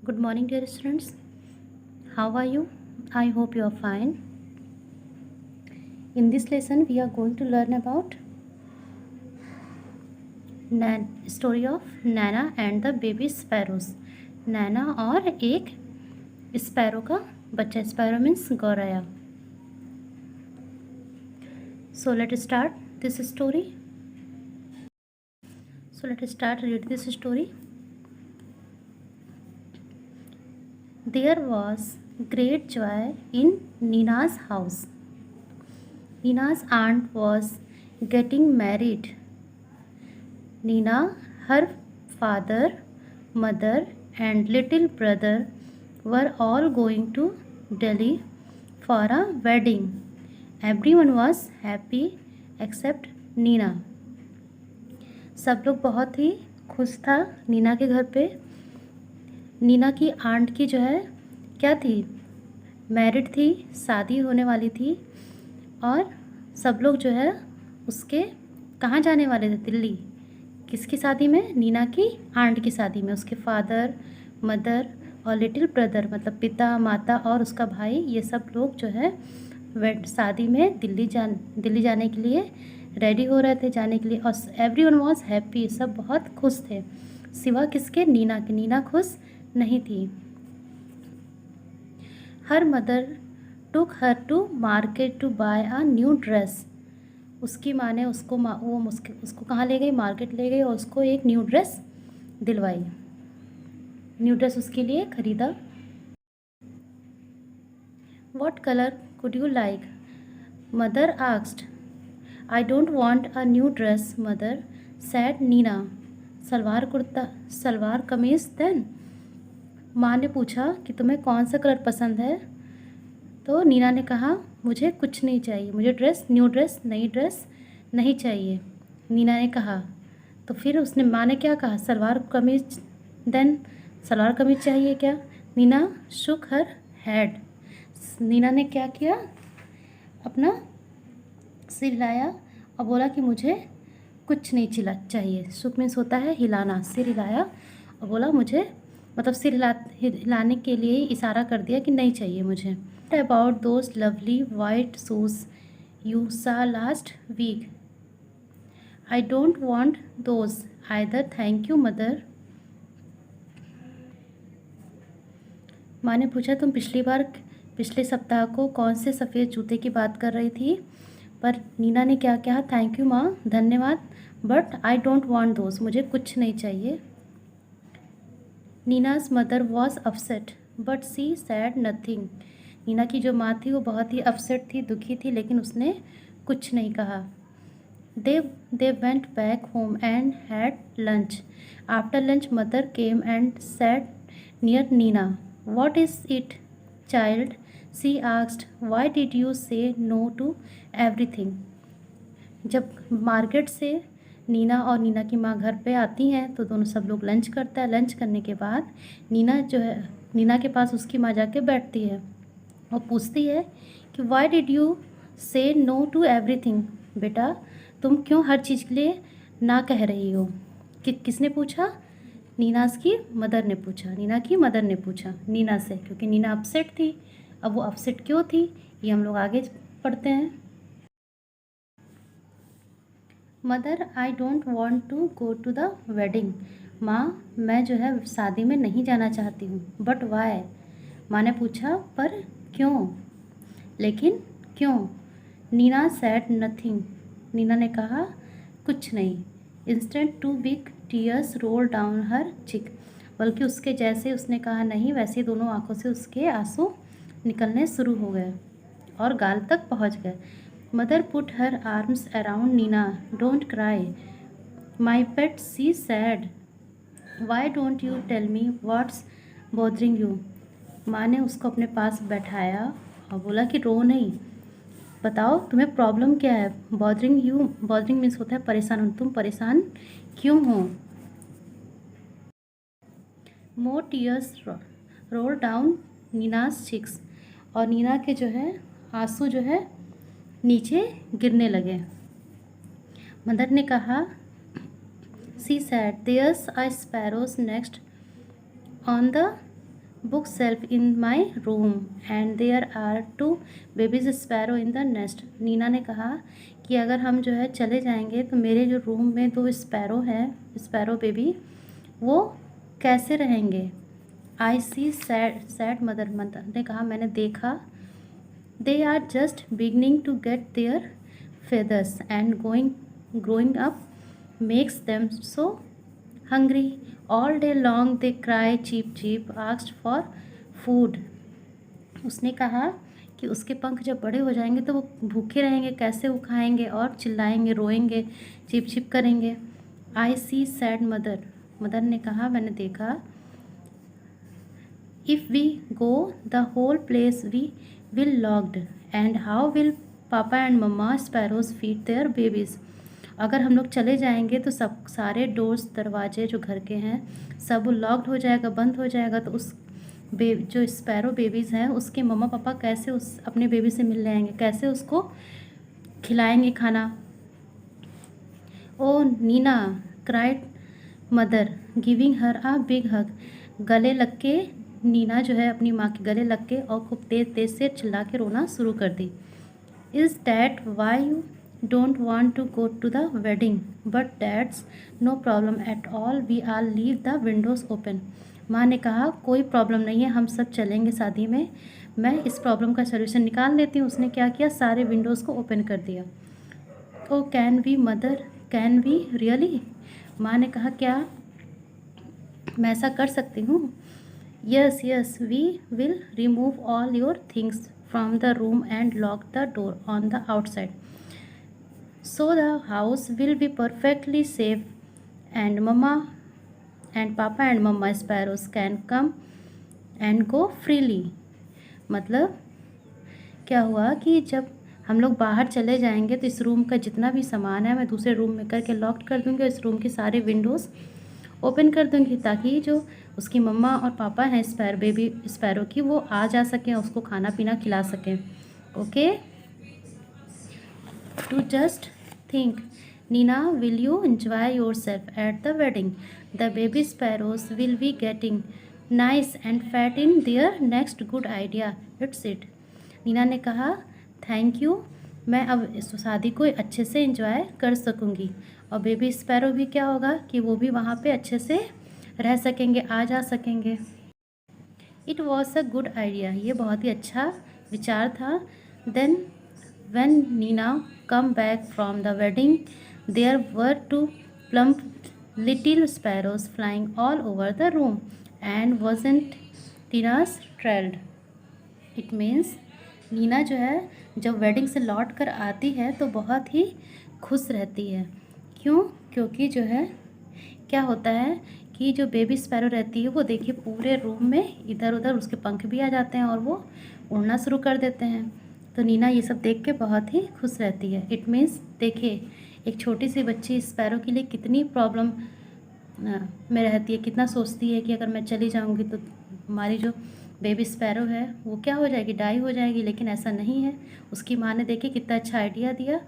Good morning, dear students. How are you? I hope you are fine. In this lesson, we are going to learn about story of Nana and the baby sparrows. नैना और एक sparrow का बच्चा. Sparrow means गौरैया. So let's start this story. So let's start read this story. There was great joy in Nina's house. Nina's aunt was getting married. Nina, her father, mother, and little brother were all going to Delhi for a wedding. Everyone was happy except Nina. सब लोग बहुत ही खुश था नीना के घर पे. नीना की आंट की जो है क्या थी, मैरिड थी, शादी होने वाली थी. और सब लोग जो है उसके कहाँ जाने वाले थे, दिल्ली. किसकी शादी में, नीना की आंट की शादी में. उसके फादर, मदर और लिटिल ब्रदर मतलब पिता, माता और उसका भाई, ये सब लोग जो है शादी में दिल्ली जाने के लिए रेडी हो रहे थे जाने के लिए. और एवरीवन वाज हैप्पी, सब बहुत खुश थे सिवा किसके, नीना के. नीना खुश नहीं थी. Her mother took her to market to buy a new dress. उसकी माँ ने उसको कहाँ ले गई, मार्केट ले गई और उसको एक न्यू ड्रेस दिलवाई. न्यू ड्रेस उसके लिए खरीदा. What colour could you like, mother asked. I don't want a new dress mother, said Nina. Salwar kameez then. माँ ने पूछा कि तुम्हें कौन सा कलर पसंद है. तो नीना ने कहा मुझे कुछ नहीं चाहिए, मुझे नई ड्रेस नहीं चाहिए. नीना ने कहा. तो फिर उसने माँ ने क्या कहा, सलवार कमीज देन. सलवार कमीज चाहिए क्या. नीना शुक हर हेड. नीना ने क्या किया, अपना सिर हिलाया और बोला कि मुझे कुछ नहीं चाहिए. शुक मीन्स होता है हिलाना. सिर हिलाया और बोला मुझे, मतलब सिर हिलाने के लिए इशारा कर दिया कि नहीं चाहिए मुझे. About those lovely white shoes you saw last week, I don't want those either, thank you mother. माँ ने पूछा तुम पिछले सप्ताह को कौन से सफ़ेद जूते की बात कर रही थी. पर नीना ने क्या कहा, थैंक यू माँ, धन्यवाद, but I don't want those, मुझे कुछ नहीं चाहिए. Nina's mother was upset but she said nothing. Nina की जो माँ थी वो बहुत ही अपसेट थी, दुखी थी, लेकिन उसने कुछ नहीं कहा. They went back home and had lunch. After lunch mother came and sat near Nina. What is it child, she asked. Why did you say no to everything. जब मार्केट से नीना और नीना की माँ घर पे आती हैं तो दोनों सब लोग लंच करता है. लंच करने के बाद नीना जो है, नीना के पास उसकी माँ जाके बैठती है और पूछती है कि why did you say no to everything. बेटा तुम क्यों हर चीज़ के लिए ना कह रही हो. किसने पूछा, नीनास की मदर ने पूछा. नीना की मदर ने पूछा नीना से, क्योंकि नीना अपसेट थी. अब वो अपसेट क्यों थी ये हम लोग आगे पढ़ते हैं. Mother I don't want to go to the wedding. माँ मैं जो है शादी में नहीं जाना चाहती हूँ. बट वाई, माँ ने पूछा पर क्यों, लेकिन क्यों. Neena sad nothing. नीना ने कहा कुछ नहीं. Instant two big tears roll down her cheek. बल्कि उसके जैसे उसने कहा नहीं, वैसे दोनों आंखों से उसके आंसू निकलने शुरू हो गए और गाल तक पहुँच गए. Mother put her arms around Nina. Don't cry my pet, she said. Why don't you tell me what's bothering you. माँ ने उसको अपने पास बैठाया और बोला कि रो नहीं, बताओ तुम्हें प्रॉब्लम क्या है. बॉदरिंग मीन्स होता है परेशान. तुम परेशान क्यों हो. More tears roll down Nina's cheeks. और नीना के जो है आंसू जो है नीचे गिरने लगे. मदर ने कहा, she said there's a sparrow's nest on the book shelf in my room and there are 2 babies sparrow in the nest. Nina ने कहा कि अगर हम जो है चले जाएंगे तो मेरे जो रूम में 2 स्पैरो हैं, स्पैरो बेबी, वो कैसे रहेंगे। I see said said mother, mother ने कहा मैंने देखा। They are just beginning to get their feathers and growing up makes them so hungry. All day long they cry cheep cheep, asked for food. उसने कहा कि उसके पंख जब बड़े हो जाएंगे तो वो भूखे रहेंगे, कैसे वो खाएंगे, और चिल्लाएंगे, रोएंगे, चिप चिप करेंगे। I see said mother, mother ने कहा मैंने देखा। If we go the whole place we will locked and how will papa and mamma sparrows feed their babies. अगर हम लोग चले जाएंगे तो सब सारे डोर्स, दरवाजे जो घर के हैं सब लॉक्ड हो जाएगा, बंद हो जाएगा। तो उस जो स्पैरो बेबीज़ हैं उसके मम्मा पापा कैसे उस अपने बेबी से मिल जाएंगे, कैसे उसको खिलाएंगे खाना। Oh Nina cried mother giving her a big hug. गले लग के नीना जो है अपनी माँ के गले लग के और खूब तेज़ तेज़ से चिल्ला के रोना शुरू कर दी। Is that why you don't want to go to the wedding? But that's no problem at all. We all leave the windows open. माँ ने कहा कोई प्रॉब्लम नहीं है, हम सब चलेंगे शादी में, मैं इस प्रॉब्लम का सोल्यूशन निकाल लेती हूँ। उसने क्या किया, सारे विंडोज़ को ओपन कर दिया। Oh can we mother, can we really? माँ ने कहा क्या मैं ऐसा कर सकती हूँ? Yes yes we will remove all your things from the room and lock the door on the outside, so the house will be perfectly safe and mama and papa and mama sparrows can come and go freely। मतलब क्या हुआ कि जब हम लोग बाहर चले जाएंगे तो इस रूम का जितना भी सामान है मैं दूसरे रूम में करके लॉक कर दूँगी और इस रूम के सारे विंडोज़ ओपन कर दूँगी ताकि जो उसकी मम्मा और पापा हैं बेबी स्पैरो की, वो आ जा सकें, उसको खाना पीना खिला सकें। Okay, to just think Nina, will you enjoy yourself at the wedding? The baby sparrows will be getting nice and fat in their next good idea, it's it. Nina ने कहा थैंक यू, मैं अब इस शादी को अच्छे से एंजॉय कर सकूँगी और बेबी स्पैरो भी क्या होगा कि वो भी वहाँ पे अच्छे से रह सकेंगे, आ जा सकेंगे। It was a good idea, ये बहुत ही अच्छा विचार था। Then when Nina come back from the wedding there were 2 plump little sparrows flying all over the room and wasn't Nina's thrilled. It means Nina जो है जब वेडिंग से लौट कर आती है तो बहुत ही खुश रहती है। क्यों? क्योंकि जो है क्या होता है कि जो बेबी स्पैरो रहती है वो देखिए पूरे रूम में इधर उधर उसके पंख भी आ जाते हैं और वो उड़ना शुरू कर देते हैं। तो नीना ये सब देख के बहुत ही खुश रहती है। इट मीन्स देखिए एक छोटी सी बच्ची स्पैरो के लिए कितनी प्रॉब्लम में रहती है, कितना सोचती है कि अगर मैं चली जाऊंगी तो हमारी जो बेबी स्पैरो है वो क्या हो जाएगी, डाई हो जाएगी। लेकिन ऐसा नहीं है, उसकी माँ ने देखिए कितना अच्छा आइडिया दिया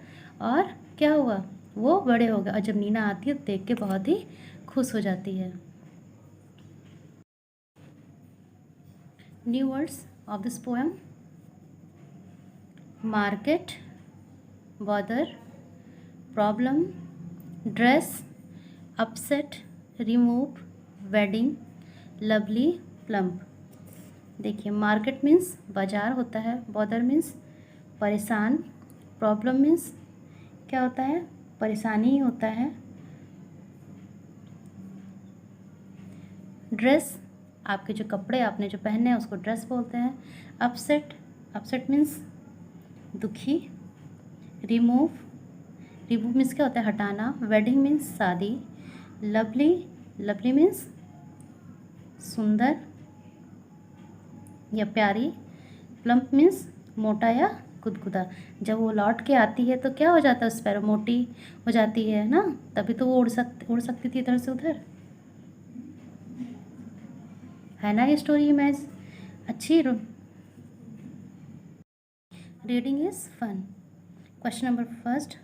और क्या हुआ, वो बड़े हो गए। और जब नीना आती है तो देख के बहुत ही खुश हो जाती है। New words of this poem: market, bother, problem, dress, upset, remove, wedding, lovely, plump. देखिए मार्केट मीन्स बाज़ार होता है, बॉदर मीन्स परेशान, प्रॉब्लम मीन्स क्या होता है, परेशानी ही होता है, ड्रेस आपके जो कपड़े आपने जो पहने हैं उसको ड्रेस बोलते हैं, अपसेट, अपसेट मीन्स दुखी, रिमूव, रिमूव मीन्स क्या होता है, हटाना, वेडिंग मीन्स शादी, लवली, लवली मीन्स सुंदर या प्यारी, प्लम्प मीन्स मोटा या गुदगुदा। जब वो लौट के आती है तो क्या हो जाता है, स्पैरो मोटी हो जाती है ना, तभी तो वो उड़ सकती थी इधर से उधर, है ना। ये स्टोरी इमेज अच्छी। Reading is fun. Question number first: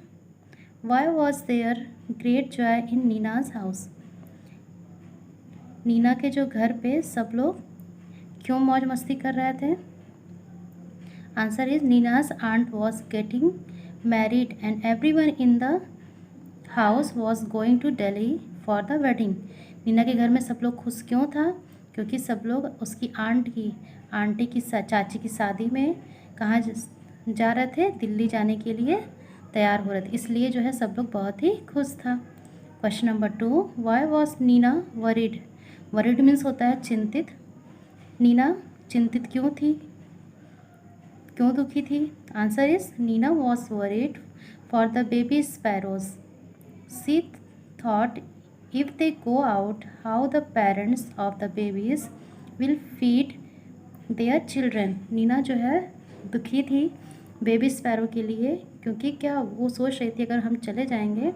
why was there great joy in Nina's house? Nina के जो घर पे सब लोग क्यों मौज मस्ती कर रहे थे? Answer is Nina's aunt was getting married and everyone in the house was going to Delhi for the wedding. Nina के घर में सब लोग खुश क्यों था? क्योंकि सब लोग उसकी आंटी की चाची की शादी में कहाँ जा रहे थे? दिल्ली जाने के लिए तैयार हो रहे थे, इसलिए जो है सब लोग बहुत ही खुश था। Question number 2, why was Nina worried? Worried means होता है चिंतित। नीना चिंतित क्यों थी, क्यों दुखी थी? Answer is Nina was worried for the baby sparrows. She thought if they go out, how the parents of the babies will feed their children. Nina जो है दुखी थी बेबी स्पैरो के लिए, क्योंकि क्या वो सोच रही थी अगर हम चले जाएंगे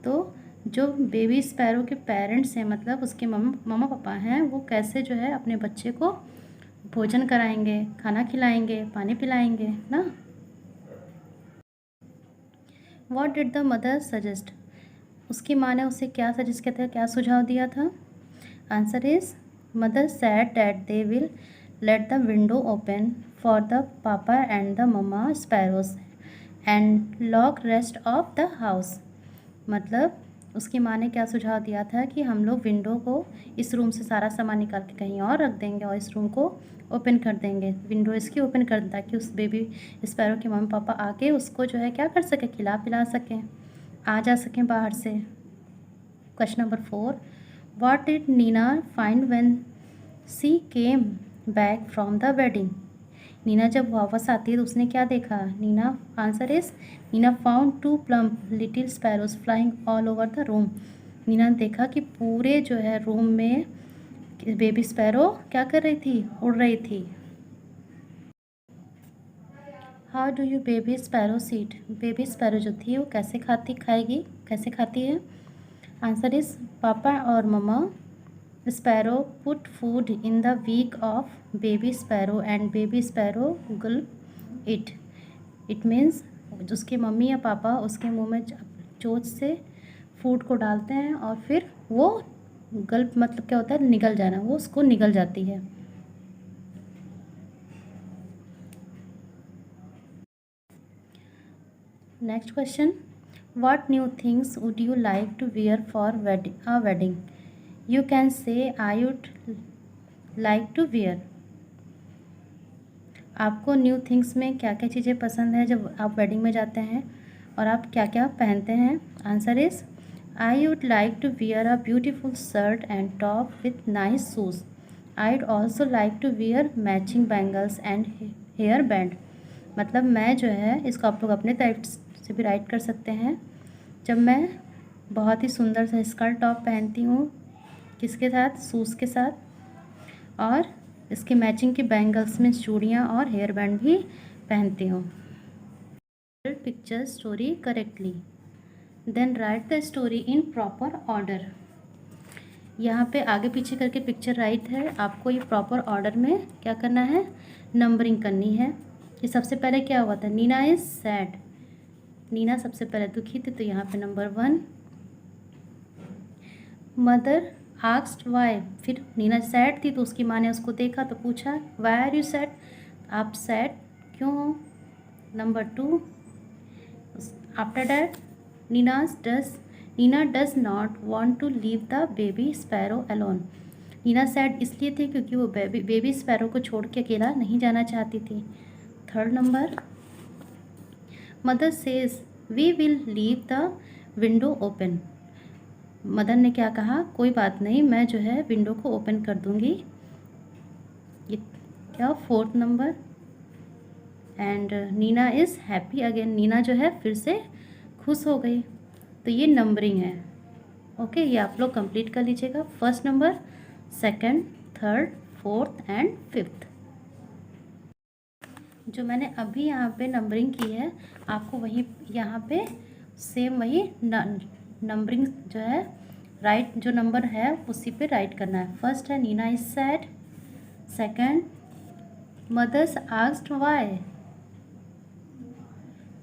तो जो बेबी स्पैरो के पेरेंट्स हैं, मतलब उसके मम्मा पापा हैं, वो कैसे जो है अपने बच्चे को भोजन कराएंगे, खाना खिलाएंगे, पानी पिलाएंगे ना। What did the mother suggest? उसकी माँ ने उसे क्या सजेस्ट किया था, क्या सुझाव दिया था? Answer is mother said that they will let the window open for the papa and the mamma sparrows and lock rest of the house. मतलब उसकी माँ ने क्या सुझाव दिया था कि हम लोग विंडो को इस रूम से सारा सामान निकाल के कहीं और रख देंगे और इस रूम को ओपन कर देंगे। विंडो इसकी ओपन कर ताकि उस बेबी स्पैरो के मम्मी पापा आके उसको जो है क्या कर सके, खिला पिला सकें, आ जा सकें बाहर से। Question number 4, what did Nina find when she came back from the wedding? Nina जब वापस आती है तो उसने क्या देखा? Nina answer is Nina found 2 plump little sparrows flying all over the room. Nina ने देखा कि पूरे जो है रूम में बेबी स्पैरो क्या कर रही थी? उड़ रही थी। How do you baby sparrow seat? Baby sparrow जो थी वो कैसे खाती है? आंसर इज पापा और mamma sparrow put food in the beak of baby sparrow and baby sparrow gulp it. It means उसके मम्मी या पापा उसके मुंह में चोंच से फूड को डालते हैं और फिर वो गल्प मतलब क्या होता है? निगल जाना, वो उसको निगल जाती है। Next question, what new things would you like to wear for wedding? You can say I would like to wear. आपको न्यू थिंग्स में क्या क्या चीज़ें पसंद है जब आप वेडिंग में जाते हैं और आप क्या क्या पहनते हैं? Answer is I would like to wear a beautiful shirt and top with nice shoes. I would also like to wear matching bangles and hair band. मतलब मैं जो है इसको आप लोग अपने टाइप से भी राइट कर सकते हैं। जब मैं बहुत ही सुंदर सा स्कर्ट टॉप पहनती हूँ, किसके साथ? शूज़ के साथ, और इसके मैचिंग की बैंगल्स में चूड़ियाँ और हेयर बैंड भी पहनती हूँ। Picture story correctly, then write the story in proper order. यहाँ पे आगे पीछे करके पिक्चर राइट है, आपको ये प्रॉपर ऑर्डर में क्या करना है? नंबरिंग करनी है। ये सबसे पहले क्या हुआ था? नीना इज सैड, नीना सबसे पहले दुखी थी, तो यहाँ पे नंबर 1। मदर आस्क्ड वाई, फिर नीना सैड थी तो उसकी माँ ने उसको देखा तो पूछा वाई आर यू सैड? आप सैड क्यों हो? Number 2, after that Nina does not want to leave the baby sparrow alone. Nina sad इसलिए थी क्योंकि वो बेबी स्पैरो को छोड़ के अकेला नहीं जाना चाहती थी। Third number, mother says we will leave the window open. Mother ने क्या कहा? कोई बात नहीं, मैं जो है विंडो को ओपन कर दूंगी। ये क्या? Fourth number, and Nina is happy again, Nina जो है फिर से खुश हो गई। तो ये नंबरिंग है। ओके, ये आप लोग कंप्लीट कर लीजिएगा। First number, second, third, fourth and fifth. जो मैंने अभी यहाँ पे नंबरिंग की है, आपको वही यहाँ पे सेम वही नंबरिंग जो है राइट, जो नंबर है उसी पे राइट करना है। फर्स्ट है Nina is sad, second mother's asked why,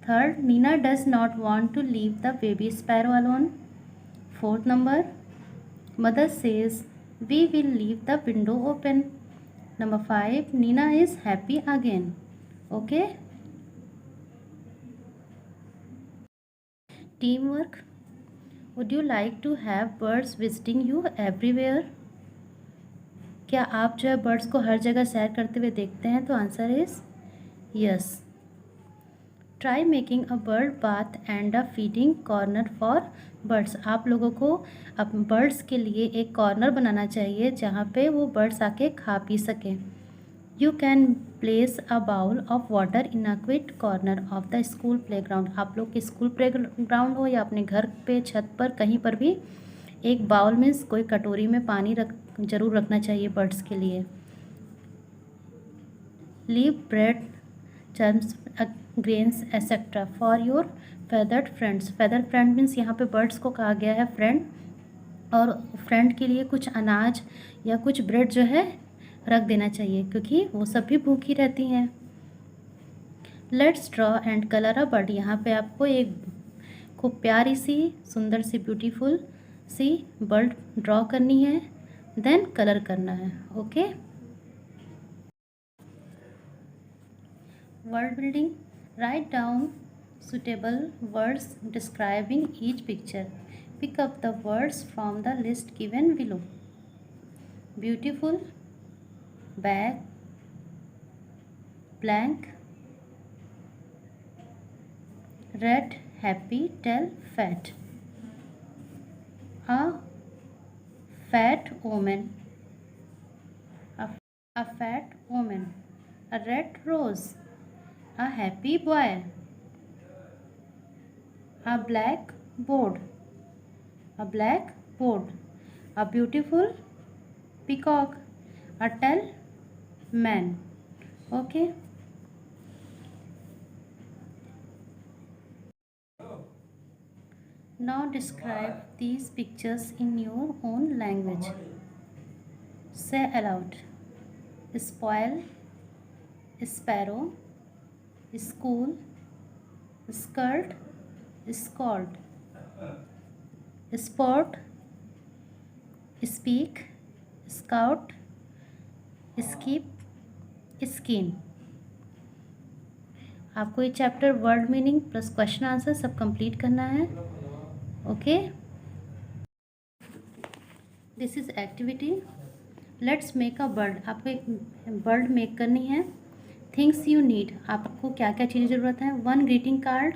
third Nina does not want to leave the baby sparrow alone, fourth number mother says we will leave the window open, Number 5, Nina is happy again. Okay. Teamwork. Would you like to have birds visiting you everywhere? क्या आप जो है birds को हर जगह सैर करते हुए देखते हैं? तो answer is yes. Try making a bird bath and a feeding corner for birds. आप लोगों को अब बर्ड्स के लिए एक कॉर्नर बनाना चाहिए जहाँ पे वो बर्ड्स आके खा पी सकें. You can place a bowl of water in a quiet corner of the school playground. आप लोग के स्कूल प्लेग्राउंड हो या अपने घर पे छत पर कहीं पर भी एक बाउल में कोई कटोरी में पानी जरूर रखना चाहिए बर्ड्स के लिए. Leave bread crumbs grains etcetera for your feathered friends. Feather friend means यहाँ पे बर्ड्स को कहा गया है फ्रेंड, और फ्रेंड के लिए कुछ अनाज या कुछ ब्रेड जो है रख देना चाहिए क्योंकि वो सब भी भूखी रहती हैं. Let's draw and colour a bird. यहाँ पे आपको एक खूब प्यारी सी सुंदर सी ब्यूटीफुल सी बर्ड ड्रॉ करनी है, देन कलर करना है. Okay. Word building. Write down suitable words describing each picture. Pick up the words from the list given below. Beautiful, bag, blank, red, happy, tell, fat. A fat woman. A fat woman. A red rose. A happy boy. A black board. A black board. A beautiful peacock. A tall man. Okay. Now describe these pictures in your own language. Say aloud. Spoil, sparrow, school, skirt, scald, sport, speak, scout, skip, skin. आपको ये chapter word meaning plus question answer सब complete करना है. Okay. This is activity. Let's make a bird. आपको एक bird make करनी है. Things you need. आपको क्या क्या चीज़ें ज़रूरत है? 1 greeting card,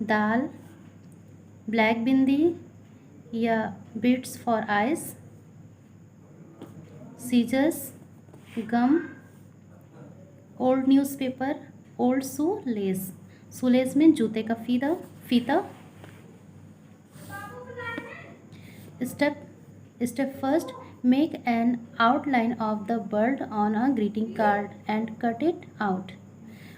dal, black bindi या beads for eyes, scissors, gum, old newspaper, old shoelace. Shoelace में जूते का फीता. Step first, make an outline of the bird on a greeting card and cut it out.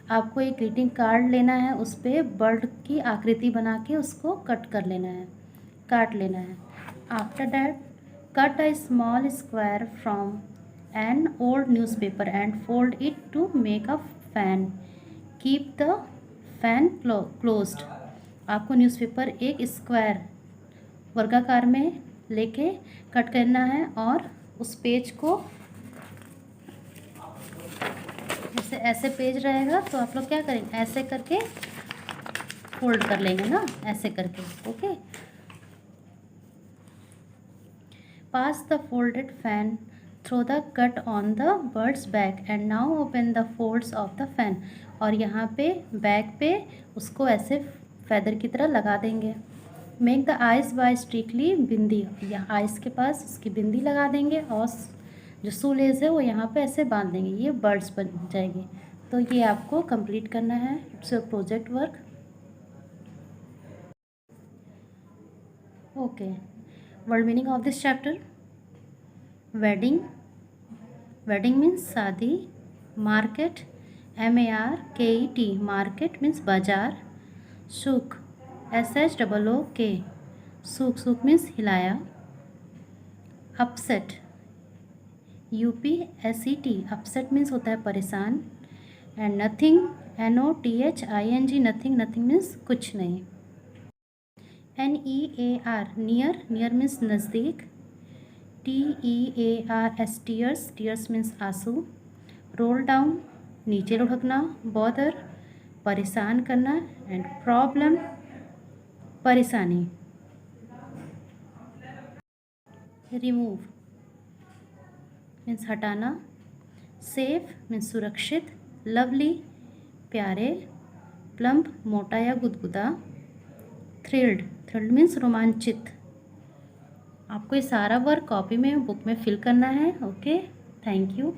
आपको एक greeting card लेना है, उस पर बर्ड की आकृति बना के उसको काट लेना है. After that cut a small square from an old newspaper and fold it to make a fan. Keep the fan closed. आपको न्यूज़पेपर एक स्क्वायर वर्गाकार में लेके कट करना है और उस पेज को जैसे ऐसे पेज रहेगा तो आप लोग क्या करेंगे, ऐसे करके फोल्ड कर लेंगे ना, ऐसे करके. Okay. Pass the folded fan through the cut on the bird's back and now open the folds of the fan. और यहाँ पे बैक पे उसको ऐसे फैदर की तरह लगा देंगे. Make the eyes by strictly bindi. यहाँ आइज के पास उसकी बिंदी लगा देंगे और जो शू लेस है वो यहाँ पे ऐसे बांध देंगे. ये बर्ड्स बन जाएगी. तो ये आपको कंप्लीट करना है. It's your project work. Okay. Word meaning of this chapter. Wedding. Wedding means शादी. Market, MARKET. मार्केट मीन्स बाजार. Shook, SHOOK. सूख मीन्स हिलाया. Upset, UPSET. अपसेट मीन्स होता है परेशान. And nothing, NOTHING. Nothing means कुछ नहीं. NEAR. नियर मीन्स नज़दीक. TEARS, टीयर्स, टीयर्स मीन्स आंसू। रोल डाउन, नीचे लुढ़कना। बॉदर, परेशान करना। एंड प्रॉब्लम, परेशानी। रिमूव मीन्स हटाना। सेफ मीन्स सुरक्षित। लवली, प्यारे। प्लम्प, मोटा या गुदगुदा। थ्रिल्ड, थ्रिल्ड मीन्स रोमांचित। आपको ये सारा वर्क कॉपी में बुक में फिल करना है। Okay, thank you.